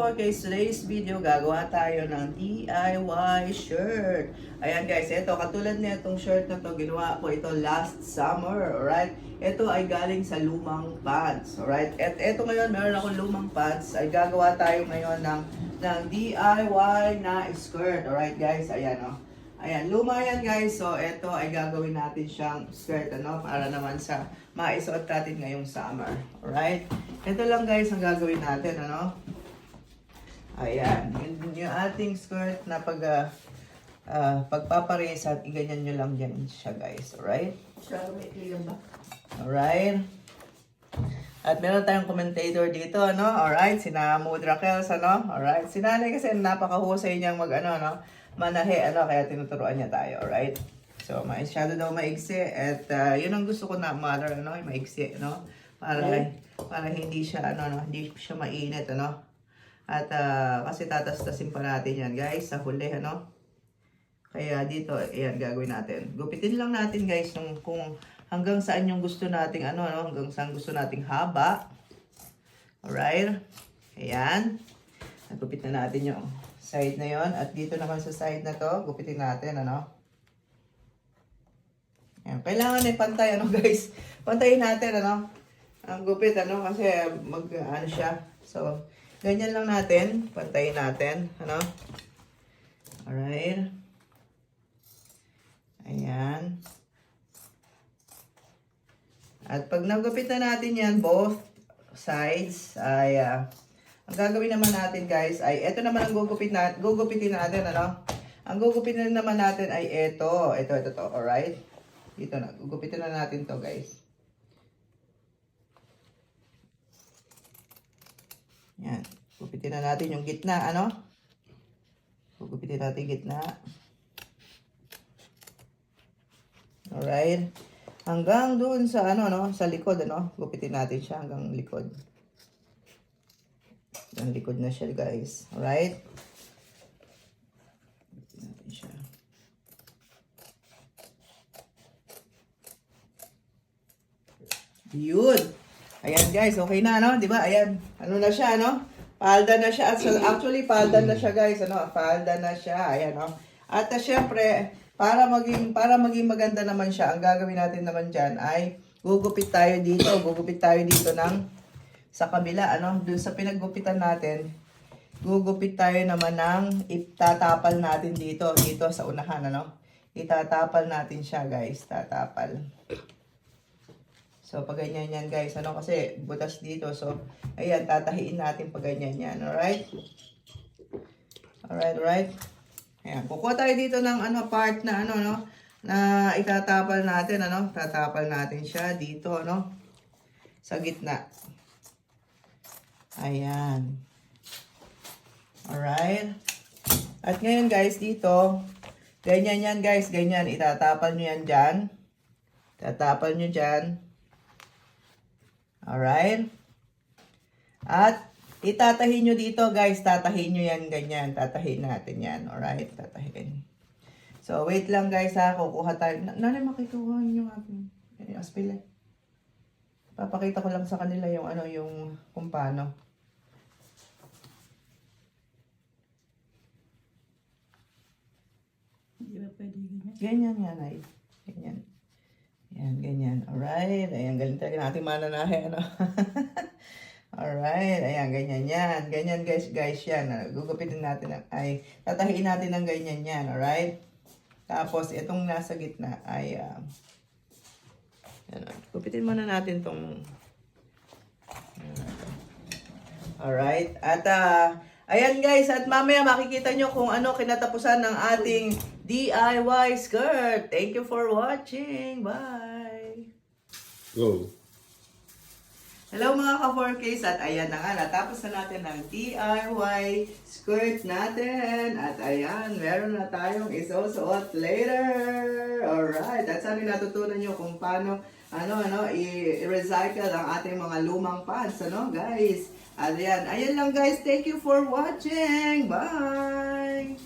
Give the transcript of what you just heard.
ka-4K, today's video gagawa tayo ng DIY shirt. Ayan guys, ito katulad na itong shirt na to, ginawa ko ito last summer, alright? Ito ay galing sa lumang pants, alright? At ito ngayon, meron akong lumang pants, ay gagawa tayo ngayon ng DIY na skirt, alright guys? Ayan o. Ayan, luma yan guys. So, ito ay gagawin natin siyang skirt, ano? Para naman sa maisuot natin ngayong summer. Alright? Ito lang guys ang gagawin natin, ano? Ayan. Yung ating skirt na pagpapares at iganyan nyo lang dyan siya guys. Alright? Alright? At meron tayong commentator dito, ano? Alright? Sina Mudra Kels, ano? Alright? Si Nanay kasi napakahusay niyang manahe, ano, kaya tinuturuan niya tayo, alright? So, masyado daw maigsi, at yun ang gusto ko na, mother, ano, maigsi, no? Para hindi siya, hindi siya mainit, ano? At, kasi tatastasin pa natin yan, guys, sa huli, ano? Kaya dito, ayan, gagawin natin. Gupitin lang natin, guys, kung hanggang saan yung gusto nating, hanggang saan gusto nating haba. Alright? Ayan. Nagupit na natin yung side na yon, at dito naman sa side na to, gupitin natin, ano? Ayan. Kailangan ay pantay, ano guys? Pantayin natin, ano? Ang gupit, ano? Kasi ano siya. So, ganyan lang natin. Pantayin natin, ano? Alright. Ayan. At pag nagupit na natin yan, both sides, ay ang gagawin naman natin guys ay ito naman ang gugupitin natin, ano? Ang gugupitin naman natin ay ito to, alright? Dito na, gugupitin na natin to guys. Yan, gugupitin na natin yung gitna, ano? Gugupitin natin gitna. Alright? Hanggang doon sa sa likod, ano? Gugupitin natin siya hanggang likod. Ang likod na siya guys. Alright? Natin siya. Yun. Ayan guys. Okay na, no? Diba? Ayan. Ano na siya, no? Palda na siya. Actually, palda na siya guys. Ano? Palda na siya. Ayan, no? At syempre, para maging maganda naman siya, ang gagawin natin naman dyan ay gugupit tayo dito. Gugupit tayo dito ng sa kabila, ano, dun sa pinaggupitan natin, gugupit tayo naman ng itatapal natin dito sa unahan, ano. Itatapal natin siya, guys, tatapal. So, pag ganyan yan, guys, ano, kasi butas dito. So, ayan, tatahiin natin pag ganyan yan, alright? Alright. Ayan, kukuha tayo dito ng, part na, na itatapal natin, ano. Tatapal natin siya dito, ano, sa gitna. Ayan. Alright. At ngayon guys, dito, ganyan yan guys, ganyan. Itatapal nyo yan dyan. Tatapal nyo dyan. Alright. At itatahin nyo dito guys, tatahin nyo yan ganyan. Tatahin natin yan. Alright, tatahin. So, wait lang guys ha, kukuha tayo. Nanay, makikuha nyo aking aspile. Papakita ko lang sa kanila yung yung kung paano. Hindi ba pwede ganyan? Ganyan yan ay. Ganyan. Ayan, ganyan. Alright. Ayan, galing talaga natin mananahe, ano. Alright. Ayan, ganyan yan. Ganyan guys yan. Gugupitin natin ay tatahiin natin ng ganyan yan. Alright. Tapos, itong nasa gitna ay gupitin muna natin tong alright. At ayan guys, at mamaya makikita nyo kung ano kinatapusan ng ating DIY skirt. Thank you for watching. Bye! Go. Hello mga ka-4Ks, at ayan na nga, natapos na natin ang DIY skirt natin. At ayan, meron na tayong isusuot later. Alright, at sana natutunan nyo kung paano i-recycle ang ating mga lumang pants, guys. At ayan lang guys, thank you for watching. Bye!